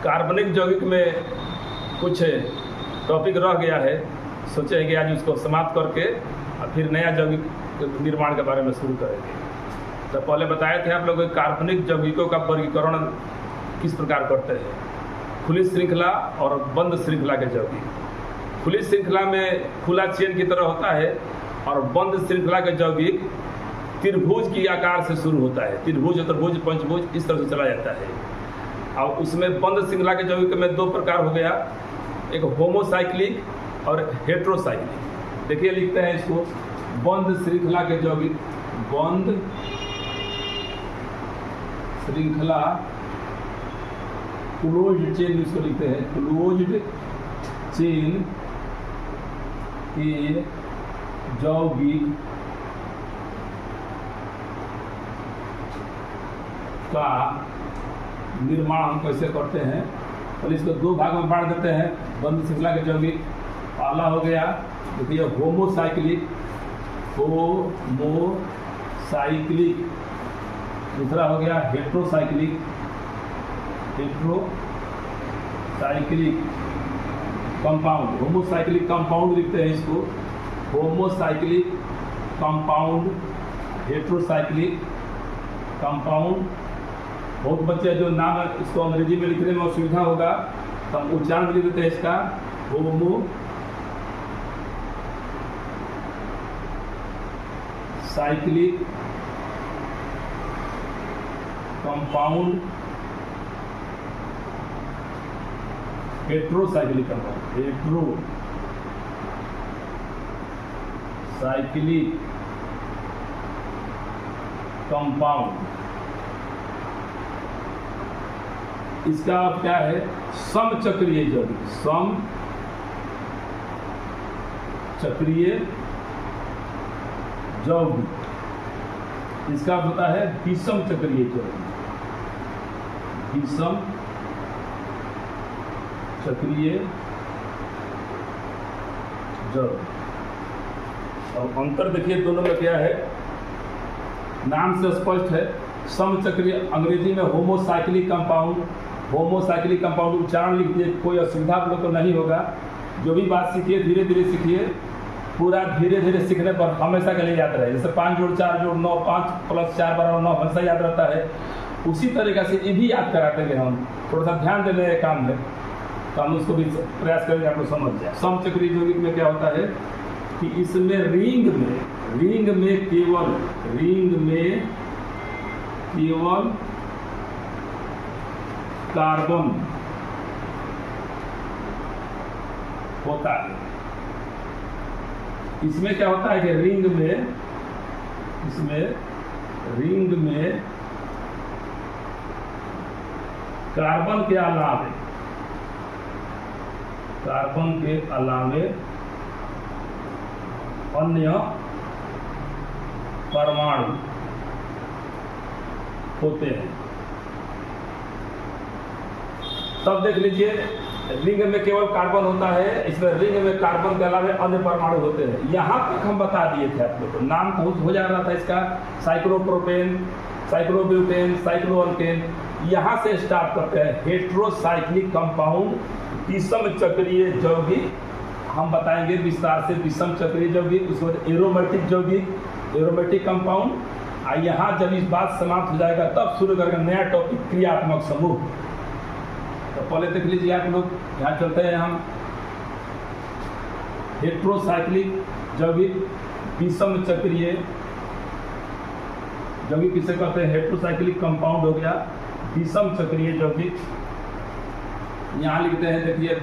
कार्बनिक यौगिक में कुछ टॉपिक रह गया है, सोचे कि आज उसको समाप्त करके और फिर नया यौगिक निर्माण के बारे में शुरू करेंगे। तो पहले बताए थे आप लोग कार्बनिक यौगिकों का वर्गीकरण किस प्रकार करते हैं, खुली श्रृंखला और बंद श्रृंखला के यौगिक। खुली श्रृंखला में खुला चेन की तरह होता है और बंद श्रृंखला के यौगिक त्रिभुज की आकार से शुरू होता है, त्रिभुज चतुर्भुज पंचभुज इस तरह से चला जाता है। और उसमें बंद श्रृंखला के यौगिक में दो प्रकार हो गया, एक होमोसाइक्लिक और हेट्रोसाइक्लिक। देखिए लिखते हैं इसको, बंद श्रृंखला के यौगिक, बंद श्रृंखला क्लोज्ड चेन इसको लिखते हैं, क्लोज्ड चेन के यौगिक का निर्माण हम कैसे करते हैं। और इसको दो भाग में बांट देते हैं, बंद श्रृंखला के यौगिक। पहला हो गया देखिए होमोसाइक्लिक, होमोसाइक्लिक। दूसरा हो गया heterocyclic, heterocyclic compound. Homocyclic compound लिखते हैं इसको, होमोसाइक्लिक कंपाउंड, हेट्रोसाइक्लिक कंपाउंड। बहुत बच्चे जो नाम है इसको अंग्रेजी में लिखने में असुविधा होगा तो हम उच्चारण लिख देते हैं इसका, homocyclic compound, heterocyclic compound, heterocyclic compound. इसका अर्थ क्या है, समचक्रीय यौगिक, समचक्रीय यौगिक। इसका अर्थ होता है विषम चक्रीय यौगिक, विषम चक्रीय यौगिक। और अंतर देखिए दोनों में क्या है, नाम से स्पष्ट है। समचक्रीय अंग्रेजी में होमोसाइक्लिक कंपाउंड, होमोसाइक्लिक कंपाउंड उच्चारण लिख दिए, कोई असुविधा आप लोग को नहीं होगा। जो भी बात सीखिए धीरे धीरे सीखिए, पूरा धीरे धीरे सीखने पर हमेशा के लिए याद रहे। जैसे 5 जोड़ 4 जोड़ 9, 5 + 4 = 9 हमेशा याद रहता है, उसी तरीक़ा से ये भी याद कराते हैं। हम थोड़ा सा ध्यान देने के काम में तो हम उसको भी प्रयास करेंगे, आपको समझ जाए। समचक्रीय यौगिक में क्या होता है कि इसमें रिंग में केवल कार्बन होता है। इसमें क्या होता है कि रिंग में कार्बन के अलावे अन्य परमाणु होते हैं। तब देख लीजिए, रिंग में केवल कार्बन होता है, इसमें रिंग में कार्बन के अलावा अन्य परमाणु होते हैं। यहाँ तक हम बता दिए थे आप लोग को, नाम हो जा रहा था इसका, साइक्लोप्रोपेन, साइक्लोब्यूटेन, साइक्लोअल्केन। यहाँ से स्टार्ट करते हैं हेट्रोसाइक्लिक कंपाउंड, विषम चक्रीय यौगिक। हम बताएंगे विस्तार से विषम चक्रीय यौगिक, उसके बाद एरोमेटिक यौगिक, एरोमेटिक कंपाउंड। यहाँ जब इस बात समाप्त हो जाएगा तब शुरू करेंगे नया टॉपिक, क्रियात्मक समूह। तो पहले देख लीजिए आप लोग, यहाँ चलते हैं हम। हेट्रोसाइक्लिक यौगिक, विषम चक्रीय यौगिक किसे कहते हैं, हेट्रोसाइक्लिक कंपाउंड हो गया, विषम चक्रीय यौगिक। यहाँ लिखते हैं देखिए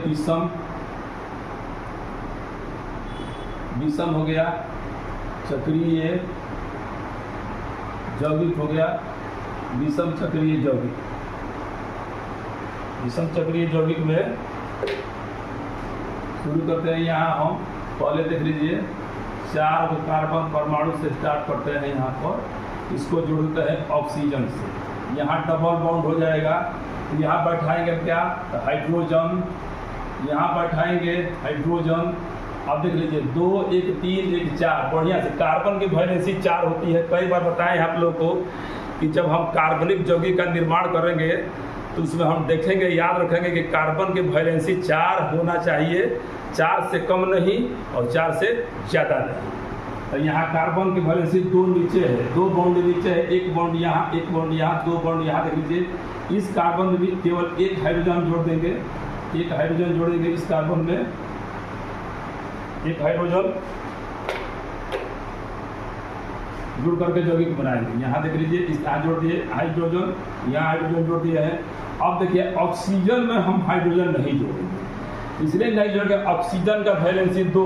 विषम हो गया, चक्रीय यौगिक हो गया, विषम चक्रीय यौगिक। विषम चक्रीय यौगिक में शुरू करते हैं। यहाँ हम पहले देख लीजिए 4 कार्बन परमाणु से स्टार्ट करते हैं। यहाँ पर इसको जोड़ते हैं ऑक्सीजन से, यहाँ डबल बॉन्ड हो जाएगा। यहाँ बैठाएंगे क्या, हाइड्रोजन, यहाँ बैठाएंगे हाइड्रोजन। अब देख लीजिए 2 1 3 1 4, बढ़िया से कार्बन की वैलेंसी 4 होती है। कई बार बताएं आप लोग को कि जब हम कार्बनिक यौगिक का निर्माण करेंगे तो उसमें हम देखेंगे, याद रखेंगे कि कार्बन की वैलेंसी 4 होना चाहिए, 4 से कम नहीं और 4 से ज़्यादा नहीं। तो यहाँ कार्बन की वैलेंसी 2 नीचे है, 2 बॉन्ड नीचे है, 1 बॉन्ड यहाँ, 1 बॉन्ड यहाँ, 2 बॉन्ड यहाँ। देख लीजिए इस कार्बन में भी केवल 1 हाइड्रोजन जोड़ देंगे, 1 हाइड्रोजन जोड़ेंगे इस कार्बन में, 1 हाइड्रोजन जुड़ करके यौगिक बनाएंगे। यहाँ देख लीजिए इस यहाँ जोड़ दिए हाइड्रोजन, यहाँ हाइड्रोजन जोड़ दिए हैं। अब देखिए ऑक्सीजन में हम हाइड्रोजन नहीं जोड़ेंगे, इसलिए नहीं जोड़ेंगे, ऑक्सीजन का वैलेंसी 2,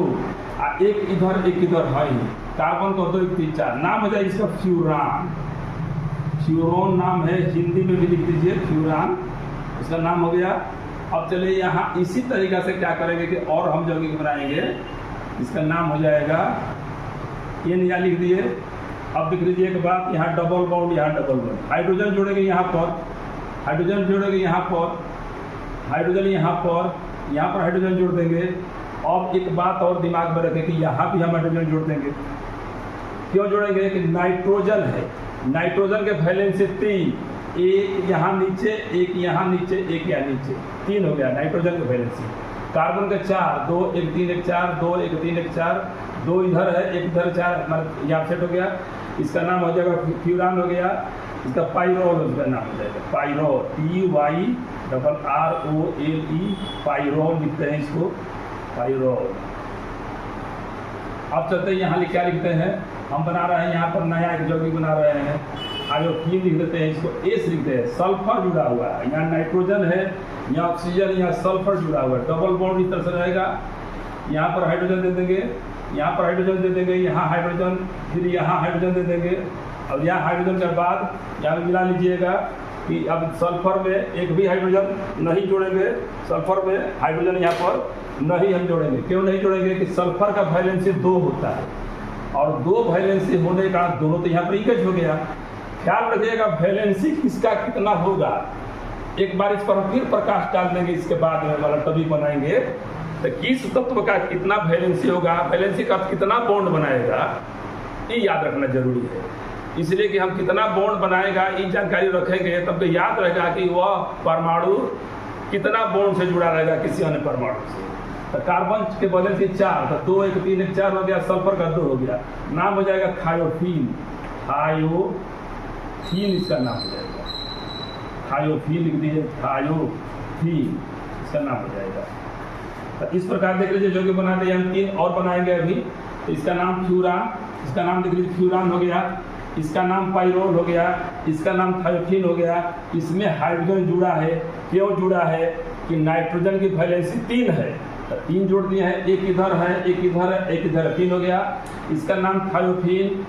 1 इधर 1 इधर है ही। कार्बन को 2 1 3 4 नाम हो जाए इसका फ्यूरान, फ्यूरोन नाम है, हिंदी में भी लिख दीजिए फ्यूरान, इसका नाम हो गया। अब चलिए यहाँ इसी तरीका से क्या करेंगे कि और हम यौगिक बनाएंगे, इसका नाम हो जाएगा N, यहाँ लिख दिए। अब देख लीजिए एक बात, यहाँ डबल बॉन्ड, यहाँ डबल बॉन्ड, हाइड्रोजन जोड़ेंगे यहाँ पर, हाइड्रोजन जोड़ेंगे यहाँ पर, हाइड्रोजन यहाँ पर हाइड्रोजन जोड़ देंगे। अब एक बात और दिमाग में रखें कि यहाँ भी हम हाइड्रोजन जोड़ देंगे। क्यों जोड़ेंगे कि नाइट्रोजन है, नाइट्रोजन के वैलेंसी 3, 1 यहाँ नीचे, 1 यहाँ नीचे, 1 यहाँ नीचे, 3 हो गया नाइट्रोजन के वैलेंसी। कार्बन के 4, 2 1 3 1 4, 2 1 3 1 4, 2 इधर है 1 इधर 4, मतलब यहाँ सेट हो गया। इसका नाम हो जाएगा फ्यूरान हो गया, इसका पाइरोल उसका नाम हो जाएगा पाइरोल, PYRROLE, पाइरोल लिखते हैं इसको, पाइरोल। अब चलते हैं यहाँ क्या लिखते हैं, हम बना रहे हैं यहाँ पर नया एक यौगिक बना रहे हैं, आयोडीन लिख देते हैं, इसको एस लिखते हैं। सल्फर जुड़ा हुआ है, यहाँ नाइट्रोजन है, यहाँ ऑक्सीजन, यहाँ सल्फर जुड़ा हुआ है, डबल बॉन्ड इस तरह से रहेगा। यहाँ पर हाइड्रोजन दे देंगे, यहाँ पर हाइड्रोजन दे देंगे, यहाँ हाइड्रोजन, फिर यहाँ हाइड्रोजन दे देंगे। और यहाँ हाइड्रोजन के बाद यहाँ मिला लीजिएगा कि अब सल्फर में एक भी हाइड्रोजन नहीं जोड़ेंगे, सल्फर में हाइड्रोजन यहाँ पर नहीं हम जोड़ेंगे। क्यों नहीं जोड़ेंगे कि सल्फर का वैलेंसी 2 होता है, और 2 वैलेंसी होने का दोनों तो यहाँ पर लीकेज हो गया। ख्याल रखिएगा वैलेंसी किसका कितना होगा, एक बार इस पर फिर प्रकाश डाल देंगे, इसके बाद में वाला तभी बनाएंगे तो किस तत्व का कितना वैलेंसी होगा, वैलेंसी का कितना बॉन्ड बनाएगा, ये याद रखना जरूरी है। इसलिए कि हम कितना बॉन्ड बनाएगा ये जानकारी रखेंगे तब तो याद रहेगा कि वह परमाणु कितना बॉन्ड से जुड़ा रहेगा किसी अन्य परमाणु से। तो कार्बन के वैलेंसी 4, तो 2 1 3 1 4 हो गया, सल्फर का 2 हो गया, नाम हो जाएगा थायोफीन, थायोफीन इसका नाम हो जाएगा, थायोफीन लिख दीजिए, थायोफीन इसका नाम हो जाएगा। तो इस प्रकार देख लीजिए जो कि बना दिए हम 3 और बनाएंगे अभी। तो इसका नाम फ्यूरान, इसका नाम देख लीजिए फ्यूरान हो गया, इसका नाम पाइरोल हो गया, इसका नाम थायोफीन हो गया। इसमें हाइड्रोजन जुड़ा है, क्यों जुड़ा है कि नाइट्रोजन की वैलेंसी 3 है, तो 3 जोड़ दिए हैं, 1 इधर है 1 इधर है 1 इधर, 3 हो गया। इसका नाम थायोफीन,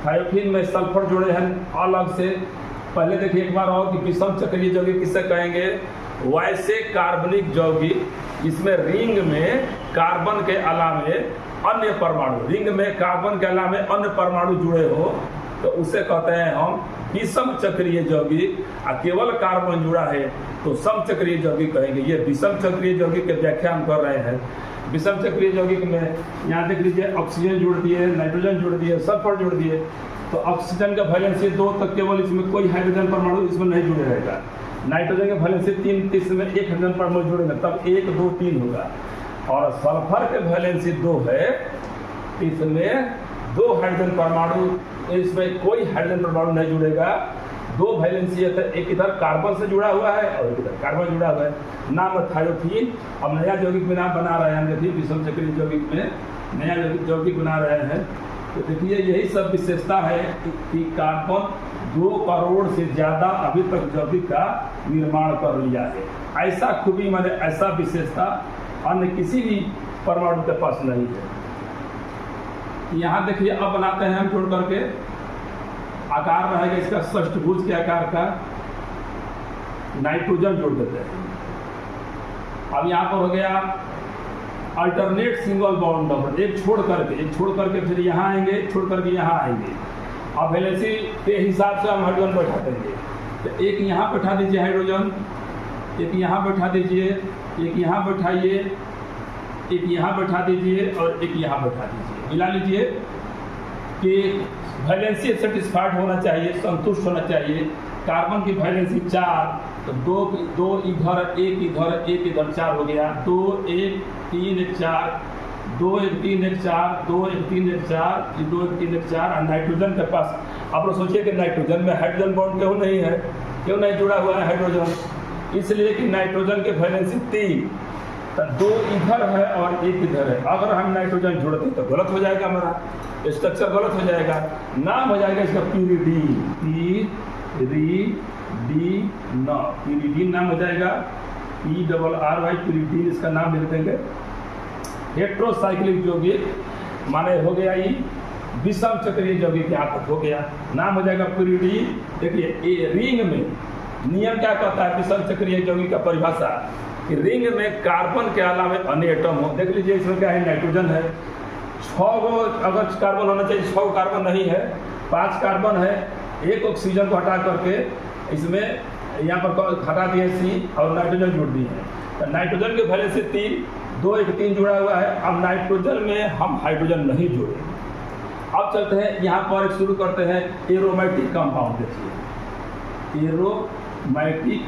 थायोफीन में सल्फर जोड़े हैं अलग से। पहले देखिए एक बार और कि विषम चक्रीय यौगिक किससे कहेंगे, वैसे कार्बनिक यौगिक इसमें रिंग में कार्बन के अलावे अन्य परमाणु, रिंग में कार्बन के अलावे अन्य परमाणु जुड़े हो तो उसे कहते हैं हम विषम चक्रीय यौगिक। केवल कार्बन जुड़ा है तो सम चक्रीय यौगिक कहेंगे। ये विषम चक्रीय यौगिक की व्याख्या हम कर रहे हैं। विषम चक्रीय यौगिक में यहाँ देख लीजिए ऑक्सीजन जोड़ दिए, नाइट्रोजन जोड़ दिए, सल्फर जोड़ दिए। तो ऑक्सीजन का वैलेंसी 2 तक केवल, इसमें कोई हाइड्रोजन परमाणु इसमें नहीं जुड़े रहेगा। नाइट्रोजन का वैलेंसी 3, इसमें 1 हाइड्रोजन परमाणु जुड़ेगा, तब 1 2 3 होगा। और सल्फर के वैलेंसी 2 है, इसमें 2 हाइड्रोजन परमाणु, इसमें कोई हाइड्रोजन परमाणु नहीं जुड़ेगा। 2 वैलेंसी है, एक इधर कार्बन से जुड़ा हुआ है और एक इधर कार्बन जुड़ा हुआ है, नाम थायोफीन। अब नया यौगिक में नाम बना रहे हैं, देखिए विषम चक्रीय यौगिक में नया यौगिक बना रहे हैं। तो देखिए यही सब विशेषता है कि कार्बन 2 करोड़ से ज़्यादा अभी तक यौगिक का निर्माण कर लिया है। ऐसा खूबी माने ऐसा विशेषता अन्य किसी भी परमाणु के पास नहीं है। यहाँ देखिए अब बनाते हैं हम जोड़ करके, आकार रहेगा इसका षष्ठभुज के आकार का, नाइट्रोजन जोड़ देते हैं। अब यहाँ पर हो गया अल्टरनेट सिंगल बॉन्ड नंबर, एक छोड़ करके फिर यहाँ आएंगे, एक छोड़ करके यहाँ आएंगे। अब वैलेंसी के हिसाब से हम हाइड्रोजन बैठा देंगे, तो एक यहाँ बैठा दीजिए हाइड्रोजन, एक यहाँ बैठा दीजिए, एक यहाँ बैठाइए, एक यहाँ बैठा दीजिए और एक यहाँ बैठा दीजिए। मिला लीजिए कि वैलेंसी सेटिस्फाइड होना चाहिए, संतुष्ट होना चाहिए। कार्बन की वैलेंसी 4, तो दो इधर, एक इधर 4 हो गया। 2 1 3 1 4, 2 1 3 1 4, 2 1 3 1 4, 2 1 3 1 4। और नाइट्रोजन के पास आप लोग सोचिए कि नाइट्रोजन में हाइड्रोजन बॉन्ड क्यों नहीं है, क्यों नहीं जुड़ा हुआ है हाइड्रोजन? इसलिए कि नाइट्रोजन के वैलेंसी 3, तो 2 इधर है और 1 इधर है। अगर हम नाइट्रोजन जोड़ते तो गलत हो जाएगा, हमारा स्ट्रक्चर गलत हो जाएगा। नाम हो जाएगा इसका पीरिडीन, पीरिडीन नाम हो जाएगा, PRRY पीरिडीन इसका नाम लिख देंगे। हेट्रोसाइक्लिक यौगिक माने हो गया ये विषम चक्रीय यौगिक, यहाँ तक हो गया, नाम हो जाएगा पीरिडीन। देखिए रिंग में नियम क्या कहता है विषम चक्रीय यौगिक का परिभाषा, कि रिंग में कार्बन के अलावा अन्य एटम हो। देख लीजिए इसमें क्या है, नाइट्रोजन है, 6 गो अगर कार्बन होना चाहिए, 6 कार्बन नहीं है, 5 कार्बन है, 1 ऑक्सीजन को हटा करके इसमें यहाँ पर हटा दिए C और नाइट्रोजन जोड़ दिए हैं। तो नाइट्रोजन के वैलेंसी 3, 2 1 3 जुड़ा हुआ है। अब नाइट्रोजन में हम हाइड्रोजन नहीं जोड़े। अब चलते हैं यहाँ पर शुरू करते हैं एरोमेटिक कंपाउंड। देखिए एरोमेटिक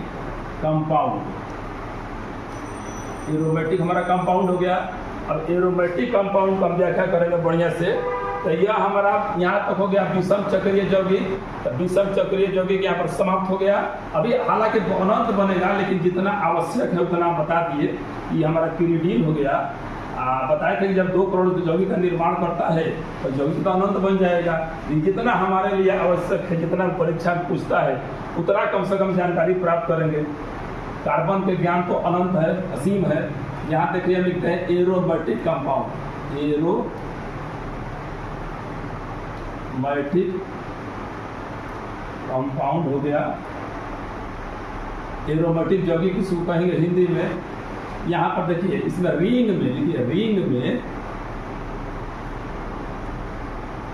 कंपाउंड, एरोमेटिक हमारा कंपाउंड हो गया। अब एरोमेटिक कंपाउंड को हम व्याख्या करेंगे बढ़िया से। तो यह हमारा यहाँ तक हो गया विषम चक्रीय यौगिक। तो विषम चक्रीय यौगिक यहाँ पर समाप्त हो गया। अभी हालांकि अनंत बनेगा, लेकिन जितना आवश्यक है उतना बता दिए। ये हमारा पीरिडीन हो गया। बताए थे कि जब 2 करोड़ यौगिक का निर्माण करता है तो यौगिक तो अनंत बन जाएगा। जितना हमारे लिए आवश्यक है, जितना परीक्षा पूछता है उतना कम से कम जानकारी प्राप्त करेंगे। कार्बन के ज्ञान तो अनंत है, असीम है। यहाँ देखिए हम लिखते हैं एरोमेटिक कंपाउंड, एरोमेटिक कंपाउंड हो गया। एरोमेटिक यौगिक किसको कहेंगे हिंदी में? यहाँ पर देखिए इसमें रिंग में, देखिए रिंग में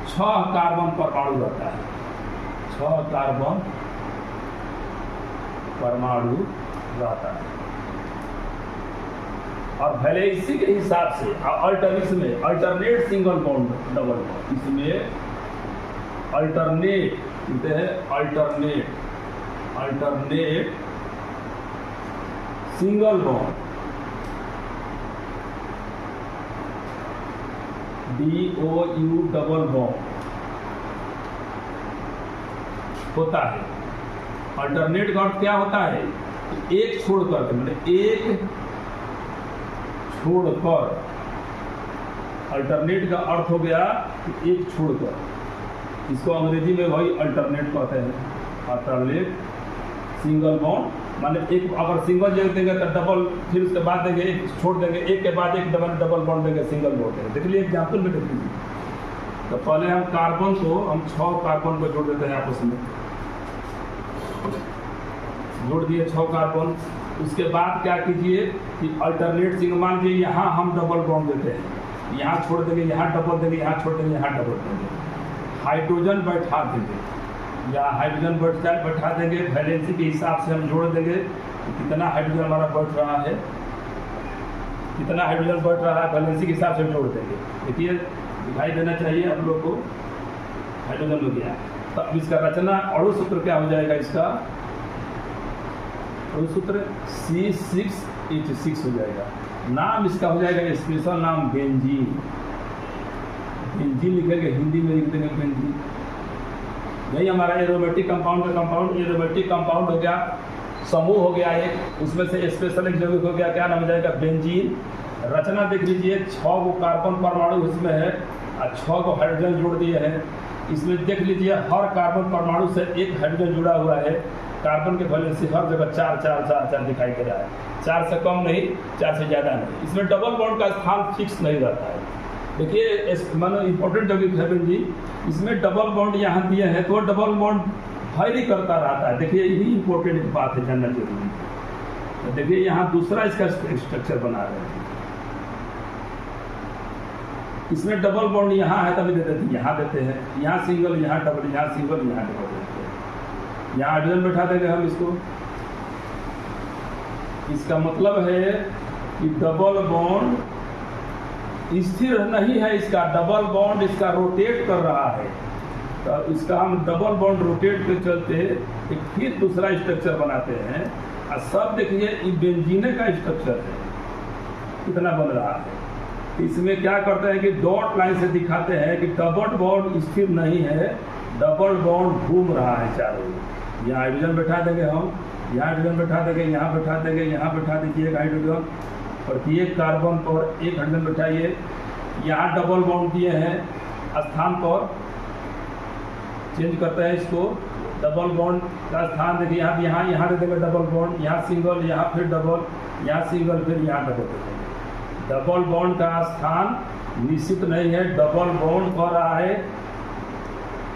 6 कार्बन परमाणु रहता है, 6 कार्बन परमाणु रहता है। और वैलेंसी के हिसाब से इसमें alternate single bond double bond, इसमें अल्टरनेट कहते हैं, alternate single bond DOU double bond होता है। अल्टरनेट का अर्थ क्या होता है? एक छोड़कर, मतलब एक छोड़कर, अल्टरनेट का अर्थ हो गया कि एक छोड़कर। इसको अंग्रेजी में वही अल्टरनेट कहते हैं, अल्टरनेट सिंगल बॉन्ड। माने एक अगर सिंगल जगह देंगे तो डबल, फिर उसके बाद देंगे एक छोड़ देंगे, एक के बाद एक डबल बॉन्ड देंगे, सिंगल बॉन्ड देंगे। देख लीजिए एग्जाम्पल में देख लीजिए। तो पहले हम कार्बन को, हम 6 कार्बन को जोड़ देते हैं आपस में, जोड़ दिए 6 कार्बन। उसके बाद क्या कीजिए कि अल्टरनेट सिंगल, मान लीजिए यहाँ हम डबल बॉन्ड देते हैं, यहाँ छोड़ देंगे, यहाँ डबल देंगे, यहाँ छोड़ देंगे, यहाँ डबल देंगे, हाइड्रोजन बैठा देंगे, या हाइड्रोजन बैठा देंगे। वैलेंसी के हिसाब से हम जोड़ देंगे कि कितना हाइड्रोजन हमारा बैठ रहा है, कितना हाइड्रोजन बैठ रहा है, वैलेंसी के हिसाब से जोड़ देंगे। देखिए दिखाई देना चाहिए आप लोग को, हाइड्रोजन हो गया। तो अब इसका रचना अणु सूत्र क्या हो जाएगा? इसका अणु सूत्र C6H6 हो जाएगा। नाम इसका हो जाएगा स्पेशल नाम बेंजीन। बेंजीन लिखेंगे, हिंदी में लिख देंगे बेंजीन। यही हमारा एरोमेटिक कंपाउंड का कंपाउंड, एरोमेटिक कंपाउंड हो गया, समूह हो गया एक, उसमें से स्पेशल एक यौगिक हो गया, क्या नाम हो जाएगा? बेंजीन। रचना देख लीजिए, 6 गो कार्बन परमाणु इसमें है और 6 को हाइड्रोजन जोड़ दिए हैं। इसमें देख लीजिए हर कार्बन परमाणु से एक हाइड्रोजन जुड़ा हुआ है। कार्बन के वैलेंसी हर जगह 4 4 4 4 दिखाई दे रहा है, 4 से कम नहीं, 4 से ज़्यादा नहीं। इसमें डबल बॉन्ड का स्थान फिक्स नहीं रहता है। देखिए मानो इंपॉर्टेंट यौगिक है बेंजीन, इसमें डबल बॉन्ड यहाँ दिए हैं तो डबल बॉन्ड वैरी करता रहता है। देखिए यही इंपॉर्टेंट बात है, जानना जरूरी है। तो देखिए यहाँ दूसरा इसका स्ट्रक्चर बना रहे हैं, इसमें डबल बॉन्ड यहाँ है तभी देते थे, यहाँ देते हैं, यहाँ सिंगल, यहाँ डबल, यहाँ सिंगल, यहाँ डबल देते हैं। यहाँ हाइड्रोजन बैठा देंगे हम इसको। इसका मतलब है कि डबल बॉन्ड स्थिर नहीं है, इसका डबल बॉन्ड इसका रोटेट कर रहा है। तो इसका हम डबल बॉन्ड रोटेट के चलते एक फिर दूसरा स्ट्रक्चर बनाते हैं। और सब देखिए ये बेंजीन का स्ट्रक्चर है, कितना बन रहा है। इसमें क्या करते हैं कि डॉट लाइन से दिखाते हैं कि डबल बॉन्ड स्थिर नहीं है, डबल बॉन्ड घूम रहा है चारों ओर। यहाँ हाइड्रोजन बैठा देंगे हम, यहाँ हाइड्रोजन बैठा देंगे, यहाँ बैठा देंगे, यहाँ बैठा दीजिए एक हाइड्रोजन, प्रत्येक कार्बन पर एक हाइड्रोजन बैठाइए। यहाँ डबल बॉन्ड दिए हैं, स्थान पर चेंज करते हैं इसको, डबल बॉन्ड का स्थान देखिए यहाँ दे देंगे डबल बॉन्ड, यहाँ सिंगल, यहाँ फिर डबल, यहाँ सिंगल, फिर यहाँ डबल दे देंगे। डबल बॉन्ड का स्थान निश्चित नहीं है, डबल बॉन्ड कह रहा है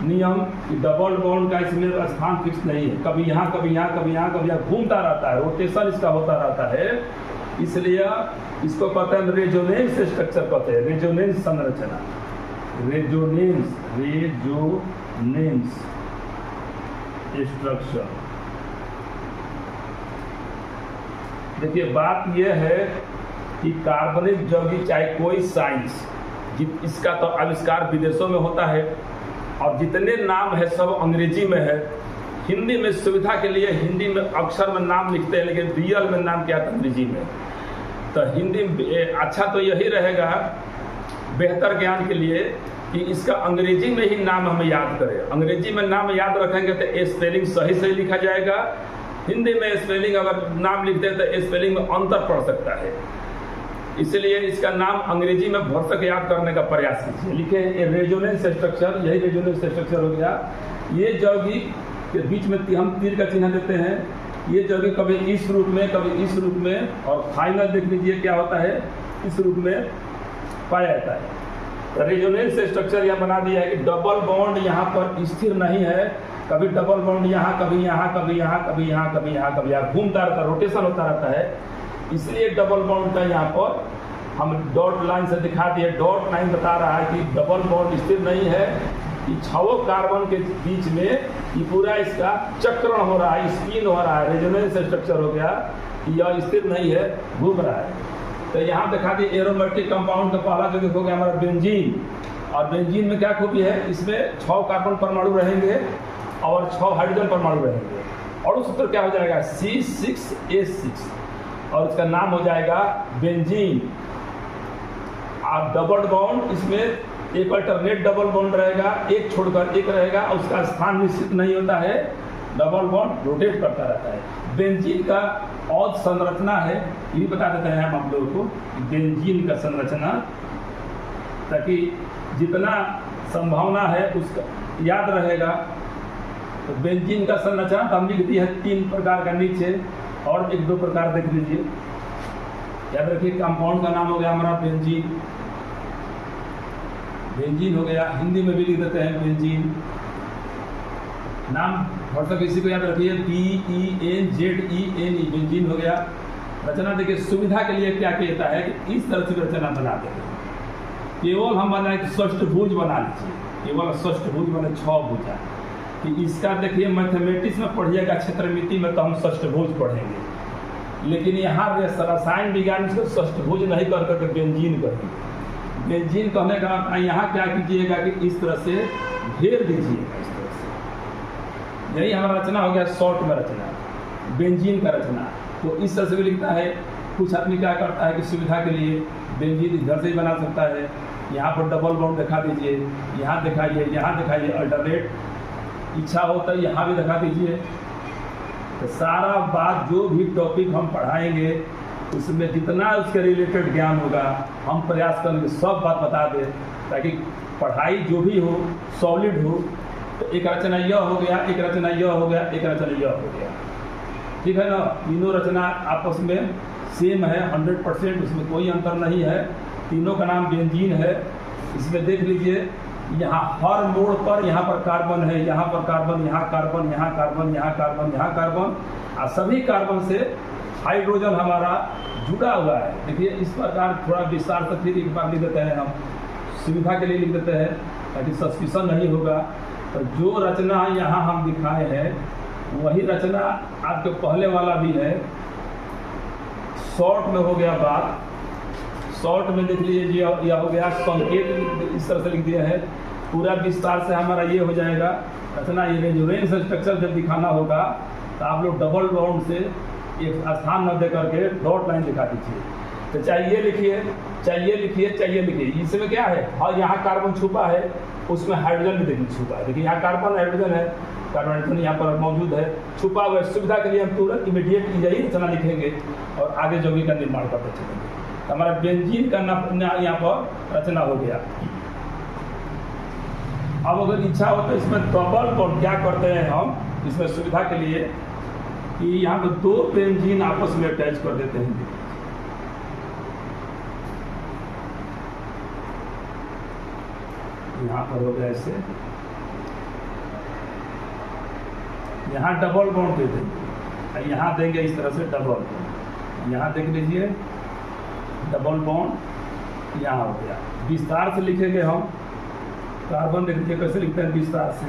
नियम कि डबल बॉन्ड का इसमें स्थान फिक्स नहीं है, कभी यहाँ कभी यहाँ कभी यहाँ कभी यहाँ घूमता रहता है, रोटेशन इसका होता रहता है। इसलिए इसको कहते हैं रेजोनेंस स्ट्रक्चर कहते हैं, रेजोनेंस संरचना, रेजोनेंस स्ट्रक्चर। देखिए बात यह है कि कार्बनिक यौगिक चाहे कोई साइंस, इसका तो आविष्कार विदेशों में होता है और जितने नाम है सब अंग्रेजी में है। हिंदी में सुविधा के लिए हिंदी में अक्षर में नाम लिखते हैं, लेकिन रियल में नाम क्या था अंग्रेजी में। तो हिंदी अच्छा तो यही रहेगा बेहतर ज्ञान के लिए कि इसका अंग्रेजी में ही नाम हमें याद करें। अंग्रेजी में नाम याद रखेंगे तो स्पेलिंग सही सही लिखा जाएगा, हिंदी में स्पेलिंग अगर नाम लिखते हैं तो स्पेलिंग में अंतर पड़ सकता है। इसलिए इसका नाम अंग्रेजी में भरसक याद करने का प्रयास कीजिए। लिखे रेजोनेंस स्ट्रक्चर, यही रेजोनेंस स्ट्रक्चर हो गया। ये यौगिक के बीच में हम तीर का चिन्ह देते हैं। ये यौगिक कभी इस रूप में कभी इस रूप में, और फाइनल देख लीजिए क्या होता है, इस रूप में पाया जाता है। तो रेजोनेंस स्ट्रक्चर यहाँ बना दिया है कि डबल बॉन्ड यहाँ पर स्थिर नहीं है, कभी डबल बॉन्ड यहाँ कभी यहाँ कभी यहाँ कभी यहाँ कभी यहाँ कभी यहाँ घूमता रहता है, रोटेशन होता रहता है। इसलिए डबल बॉन्ड का यहाँ पर हम डॉट लाइन से दिखा दिए। डॉट लाइन बता रहा है कि डबल बॉन्ड स्थिर नहीं है, कि 6 कार्बन के बीच में ये पूरा इसका चक्रण हो रहा है, स्पिन हो रहा है, रेजोनेंस स्ट्रक्चर हो गया, यह स्थिर नहीं है, घूम रहा है। तो यहाँ दिखा दिए एरोमेटिक कंपाउंड का पहला जो हो गया हमारा बेंजीन। और बेंजीन में क्या खूबी है, इसमें 6 कार्बन परमाणु रहेंगे और 6 हाइड्रोजन परमाणु रहेंगे, और उस सूत्र क्या हो जाएगा C6H6, और इसका नाम हो जाएगा बेंजीन। आप डबल बॉन्ड, इसमें एक अल्टरनेट डबल बॉन्ड रहेगा, एक छोड़कर एक रहेगा, उसका स्थान निश्चित नहीं होता है, डबल बॉन्ड रोटेट करता रहता है। बेंजीन का और संरचना है, ये बता देते हैं हम आप लोगों को बेंजीन का संरचना, ताकि जितना संभावना है उसका याद रहेगा। तो बेंजीन का संरचना तो हम लिख दिए है 3 प्रकार का नीचे, और 1-2 प्रकार देख लीजिए। याद रखिए कंपाउंड का नाम हो गया हमारा बेंजीन, बेंजीन हो गया, हिंदी में भी लिख देते हैं बेंजीन। नाम मतलब इसी को याद रखिए BENZENE, बेंजीन हो गया। रचना देखिए सुविधा के लिए क्या कहता है कि इस तरह से रचना बना देते हैं। केवल हम बनाए कि षष्ठभुज बना लीजिए, केवल षष्ठभुज बने 6 भुजा, कि इसका देखिए मैथमेटिक्स में पढ़िएगा क्षेत्रमिति में तो हम षष्ठभुज पढ़ेंगे, लेकिन यहाँ रसायन विज्ञान इसको षष्ठभुज नहीं कर करके बेंजीन करेंगे। बेंजीन कहने का यहाँ क्या कीजिएगा कि इस तरह से घेर दीजिएगा, इस तरह से। यही हमारा रचना हो गया शॉर्ट में रचना, बेंजीन का रचना। तो इस तरह से भी लिखता है। कुछ आदमी क्या करता है कि सुविधा के लिए बेंजीन इधर से ही बना सकता है। यहाँ पर डबल बॉन्ड दिखा दीजिए, यहाँ दिखाइए, यहाँ दिखाइए, अल्टरनेट इच्छा हो तो यहाँ भी दिखा दीजिए। तो सारा बात जो भी टॉपिक हम पढ़ाएंगे उसमें जितना उसके रिलेटेड ज्ञान होगा हम प्रयास करेंगे सब बात बता दें, ताकि पढ़ाई जो भी हो सॉलिड हो। तो एक रचना यह हो गया, एक रचना यह हो गया, एक रचना यह हो गया, ठीक है ना। तीनों रचना आपस में सेम है 100%, उसमें कोई अंतर नहीं है। तीनों का नाम बेंजीन है। इसमें देख लीजिए यहाँ हर मोड़ पर यहाँ पर कार्बन है, यहाँ पर कार्बन, यहाँ कार्बन, यहाँ कार्बन, यहाँ कार्बन, यहाँ कार्बन, और सभी कार्बन से हाइड्रोजन हमारा जुड़ा हुआ है। देखिए इस प्रकार थोड़ा विस्तार से फिर एक बार लिख देते हैं, हम सुविधा के लिए लिख देते हैं ताकि सस्पिशन नहीं होगा। तो जो रचना यहाँ हम दिखाए हैं वही रचना आपके पहले वाला भी है। शॉर्ट में हो गया बात, शॉर्ट में देख लीजिए यह हो गया संकेत, इस तरह से लिख दिया है। पूरा विस्तार से हमारा ये हो जाएगा रचना। ये रेजोनेंस स्ट्रक्चर जब दिखाना होगा तो आप लोग डबल बॉन्ड से एक स्थान न दे करके डॉट लाइन दिखा दीजिए। तो चाहिए लिखिए, चाहिए लिखिए, चाहिए लिखिए। इसमें क्या है, और यहाँ कार्बन छुपा है, उसमें हाइड्रोजन भी देखिए छुपा है। देखिए यहाँ कार्बन हाइड्रोजन है, कार्बन हाइड्रोजन यहाँ पर मौजूद है, छुपा हुआ है। सुविधा के लिए हम तुरंत इमीडिएट यही रचना लिखेंगे और आगे यौगिक का निर्माण करते चलेंगे। तो हमारा बेंजीन का यहाँ पर रचना हो गया। अब अगर इच्छा हो तो इसमें डबल बॉन्ड क्या करते हैं हम, इसमें सुविधा के लिए कि यहाँ पर 2 बेंजीन आपस में अटैच कर देते हैं। यहाँ पर हो गया ऐसे, यहाँ डबल बॉन्ड दे देंगे, यहाँ देंगे इस तरह से डबल बॉन्ड। यहाँ देख लीजिए डबल बॉन्ड यहाँ हो गया। विस्तार से लिखेंगे हम कार्बन, देख लीजिए कैसे लिखते हैं विस्तार से।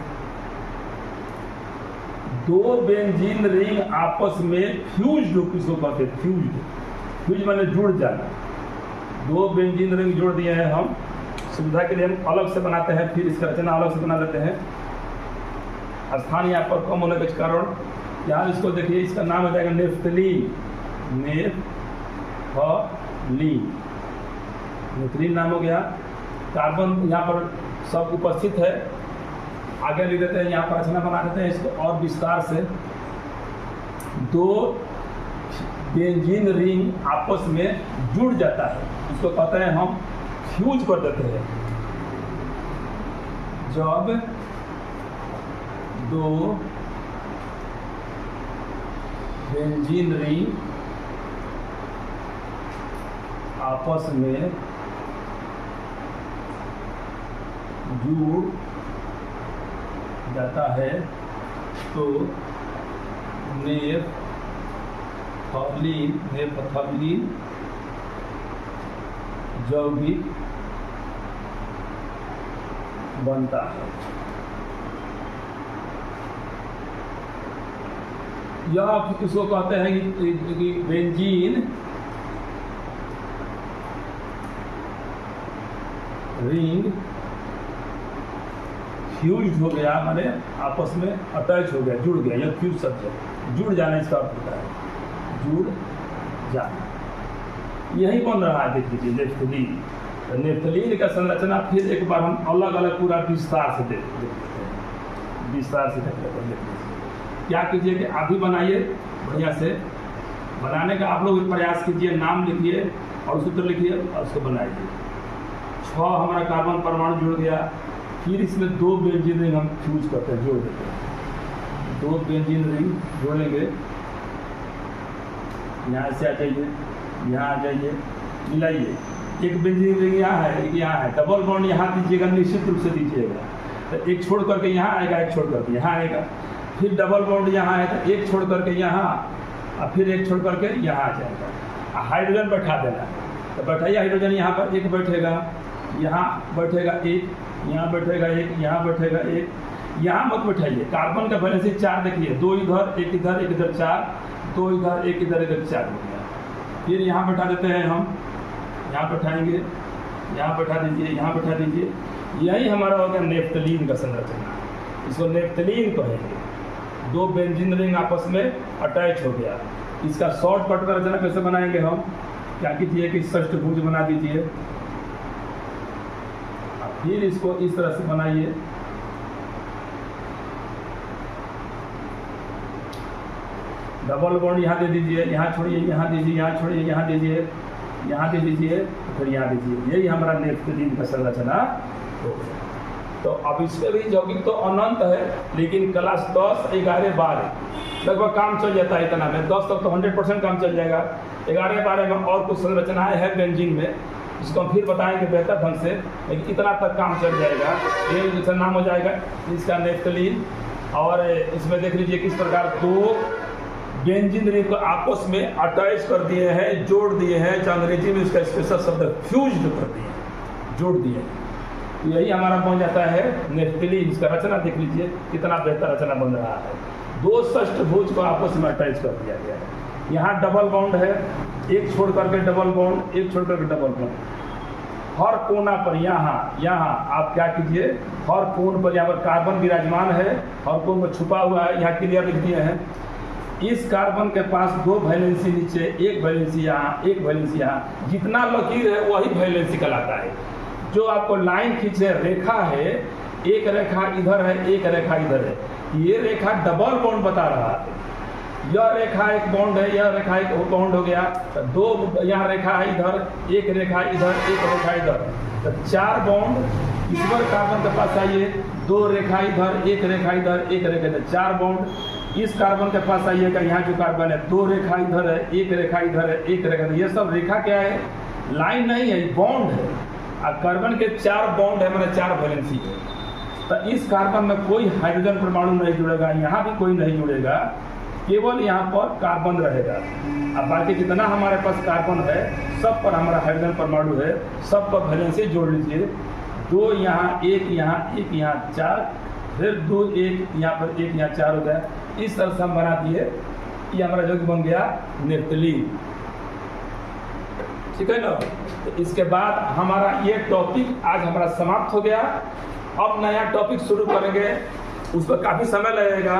2 बेंजीन रिंग आपस में फ्यूज्ड, किसको कहते हैं फ्यूज्ड, फ्यूज माने जुड़ जाना। 2 बेंजीन रिंग जोड़ दिए हैं हम। सुविधा के लिए हम अलग से बनाते हैं, फिर इसका रचना अलग से बना लेते हैं। स्थान यहाँ पर कम होने के कारण यहाँ इसको देखिए, इसका नाम हो जाएगा नेफ्थलीन। नेफ्थलीन नाम हो गया। कार्बन यहाँ पर सब उपस्थित है, आगे लिख देते हैं, यहाँ पर रचना बना देते हैं इसको और विस्तार से। 2 बेंजीन रिंग आपस में जुड़ जाता है, इसको कहते हैं हम फ्यूज कर देते हैं। जब 2 बेंजीन रिंग आपस में जुड़ जाता है तो नेफ्थलीन यौगिक बनता है। यह इसको कहते हैं कि बेंजीन रिंग फ्यूज हो गया, माने आपस में अटैच हो गया, जुड़ गया। यह फ्यूज शब्द है, जुड़ जाना इसका अर्थ होता है, जुड़ जाना। यही बन रहा है, देख लीजिए नेफ्थलीन। तो नेफ्थलीन का संरचना फिर एक बार हम अलग अलग पूरा विस्तार से देख लेते हैं, विस्तार से देख लेते हैं। क्या कीजिए कि आप भी बनाइए बढ़िया से, बनाने का आप लोग प्रयास कीजिए, नाम लिखिए और सूत्र लिखिए और उसको बनाइए। 6 हमारा कार्बन परमाणु जुड़ गया। फिर इसमें 2 बेंजीन रिंग हम फ्यूज करते हैं, जोड़ देते हैं। 2 बेंजीन रिंग जोड़ेंगे, यहाँ से आ जाइए, यहाँ आ जाइए, मिलाइए। एक बेंजीन रिंग यहाँ है, एक यहाँ है। डबल बॉन्ड यहाँ दीजिएगा, निश्चित रूप से दीजिएगा। तो एक छोड़ करके यहाँ आएगा, एक छोड़ करके यहाँ आएगा। फिर डबल बॉन्ड यहाँ है तो एक छोड़ करके यहाँ, और फिर एक छोड़ करके यहाँ आ जाएगा। हाइड्रोजन बैठा देना, तो बैठाइए हाइड्रोजन यहाँ पर, एक बैठेगा, यहाँ बैठेगा एक, यहाँ बैठेगा एक, यहाँ बैठेगा एक। यहाँ मत बैठाइए, कार्बन का वैलेंसी 4 देखिए, 2 इधर, एक इधर, एक इधर, 4, 2 इधर, एक इधर, इधर 4 हो गया। फिर यहाँ बैठा देते हैं हम, यहाँ बैठाएंगे, यहाँ बैठा दीजिए, यहाँ बैठा दीजिए। यही हमारा हो गया नेफ्थलीन का संरचना, इसको नेफ्थलीन कहेंगे। 2 बेंजीन रिंग आपस में अटैच हो गया। इसका शॉर्टकट का रचना कैसे बनाएंगे हम, क्या कीजिए कि षष्ठभुज बना दीजिए, फिर इसको इस तरह से बनाइए। डबल बॉन्ड यहाँ दे दीजिए, यहाँ छोड़िए, यहाँ दीजिए, यहाँ छोड़िए, यहाँ दीजिए, यहाँ दे दीजिए, फिर यहाँ दीजिए। यही हमारा नेफ्थलीन का संरचना हो गया। तो अब इसमें भी यौगिक तो अनंत है, लेकिन क्लास 10, 11, 12 लगभग काम चल जाता है। इतना में 10 तक तो 100% काम चल जाएगा। 11, 12 में और कुछ संरचनाएं हैं बेंजीन में, इसको हम फिर बताएंगे बेहतर ढंग से, लेकिन इतना तक काम चल जाएगा। ये जैसा नाम हो जाएगा इसका नेफ्थलीन। और इसमें देख लीजिए किस प्रकार 2 बेंजीन रिंग को आपस में अटैच कर दिए हैं, जोड़ दिए हैं। जो अंग्रेजी में इसका स्पेशल शब्द फ्यूज्ड कर दिए, जोड़ दिए। तो यही हमारा बन जाता है नेफ्थलीन। इसका रचना देख लीजिए कितना बेहतर रचना बन रहा है। 2 षष्ठभुज को आपस में अटैच कर दिया गया है। यहाँ डबल बॉन्ड है, एक छोड़ करके डबल बॉन्ड, एक छोड़ करके डबल बॉन्ड। हर कोना पर यहाँ आप क्या कीजिए, हर कोण पर यहाँ पर कार्बन विराजमान है, हर कोण पर छुपा हुआ है, यहाँ क्लियर लिख दिए हैं। इस कार्बन के पास 2 वैलेंसी नीचे, 1 वैलेंसी यहाँ, 1 वैलेंसी यहाँ, जितना लकीर है वही वैलेंसी कहलाता है। जो आपको लाइन खींचे रेखा है, एक रेखा इधर है, एक रेखा इधर है, ये रेखा डबल बॉन्ड बता रहा है। यह रेखा एक बॉन्ड है, यह रेखा एक बॉन्ड हो गया, तो 2 यहाँ रेखा है इधर, एक रेखा इधर, एक रेखा इधर, तो 4 बॉन्ड ईश्वर कार्बन के पास आइए, 2 रेखा इधर, एक रेखा इधर, एक रेखा इधर, 4 बॉन्ड। इस कार्बन के पास आइएगा, यहाँ जो कार्बन है 2 रेखा इधर है, एक रेखा इधर है, एक रेखा इधर, ये सब रेखा क्या है? लाइन नहीं है, बॉन्ड है। और कार्बन के 4 बॉन्ड है, मैंने 4 वैलेंसी है। तो इस कार्बन में कोई हाइड्रोजन परमाणु नहीं जुड़ेगा, यहाँ भी कोई नहीं जुड़ेगा, केवल यहाँ पर कार्बन रहेगा। अब बाकी जितना हमारे पास कार्बन है सब पर हमारा हाइड्रोजन परमाणु है, सब पर वैलेंसी जोड़ लीजिए। 2 यहाँ, 1 यहाँ, 1 यहाँ, 4, फिर 2, 1 यहाँ पर, 1 यहाँ, 4 हो गया। इस तरह से हम बना दिए, ये हमारा जो बन गया नेफ्थलीन। ठीक है ना? तो इसके बाद हमारा ये टॉपिक आज हमारा समाप्त हो गया। अब नया टॉपिक शुरू करेंगे, उस पर काफ़ी समय लगेगा,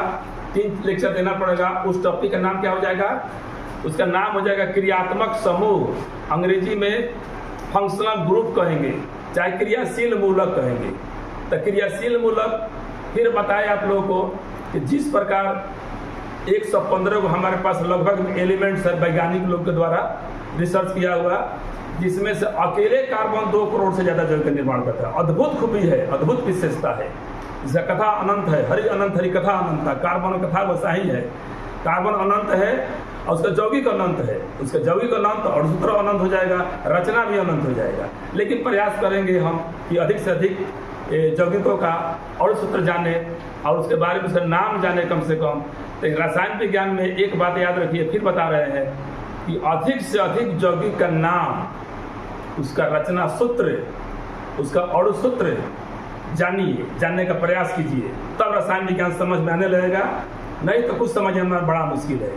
3 लेक्चर देना पड़ेगा। उस टॉपिक का नाम क्या हो जाएगा? उसका नाम हो जाएगा क्रियात्मक समूह, अंग्रेजी में फंक्शनल ग्रुप कहेंगे, चाहे क्रियाशील मूलक कहेंगे। तो क्रियाशील मूलक फिर बताए आप लोगों को कि जिस प्रकार 115 को हमारे पास लगभग एलिमेंट्स है, वैज्ञानिक लोग के द्वारा रिसर्च किया हुआ, जिसमें से अकेले कार्बन 2 करोड़ से ज़्यादा जल का निर्माण करता है। अद्भुत खूबी है, अद्भुत विशेषता है। इसका कथा अनंत है, हरि अनंत हरि कथा अनंत है। कार्बन कथा वैसा ही है, कार्बन अनंत है और उसका यौगिक अनंत है, उसका यौगिक अनंत और सूत्र अनंत हो जाएगा, रचना भी अनंत हो जाएगा। लेकिन प्रयास करेंगे हम कि अधिक से अधिक यौगिकों का और सूत्र जाने और उसके बारे में उसका नाम जाने कम से कम। तो रसायन विज्ञान में एक बात याद रखिए, फिर बता रहे हैं कि अधिक से अधिक यौगिक का नाम, उसका रचना सूत्र, उसका अणु सूत्र जानिए, जानने का प्रयास कीजिए, तब रसायन विज्ञान समझ में आने लगेगा। नहीं तो कुछ समझ में बड़ा मुश्किल है।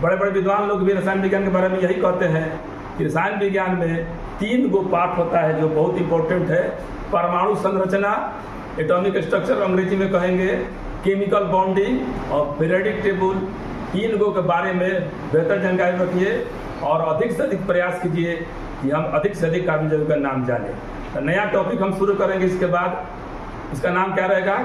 बड़े बड़े विद्वान लोग भी रसायन विज्ञान के बारे में यही कहते हैं कि रसायन विज्ञान में 3 गो पार्ट होता है जो बहुत इंपॉर्टेंट है। परमाणु संरचना, एटॉमिक स्ट्रक्चर अंग्रेजी में कहेंगे, केमिकल बॉन्डिंग और पीरियोडिक टेबल। 3 गो के बारे में बेहतर जानकारी रखिए और अधिक से अधिक प्रयास कीजिए कि हम अधिक से अधिक कार्बन यौगिक का नाम जानें। तो नया टॉपिक हम शुरू करेंगे इसके बाद। इसका नाम क्या रहेगा?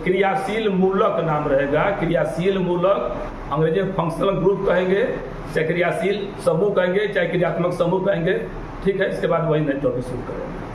क्रियाशील मूलक नाम रहेगा। क्रियाशील मूलक अंग्रेजी में फंक्शनल ग्रुप कहेंगे, चाहे क्रियाशील समूह कहेंगे, चाहे क्रियात्मक समूह कहेंगे। ठीक है, इसके बाद वही नया टॉपिक शुरू करेंगे।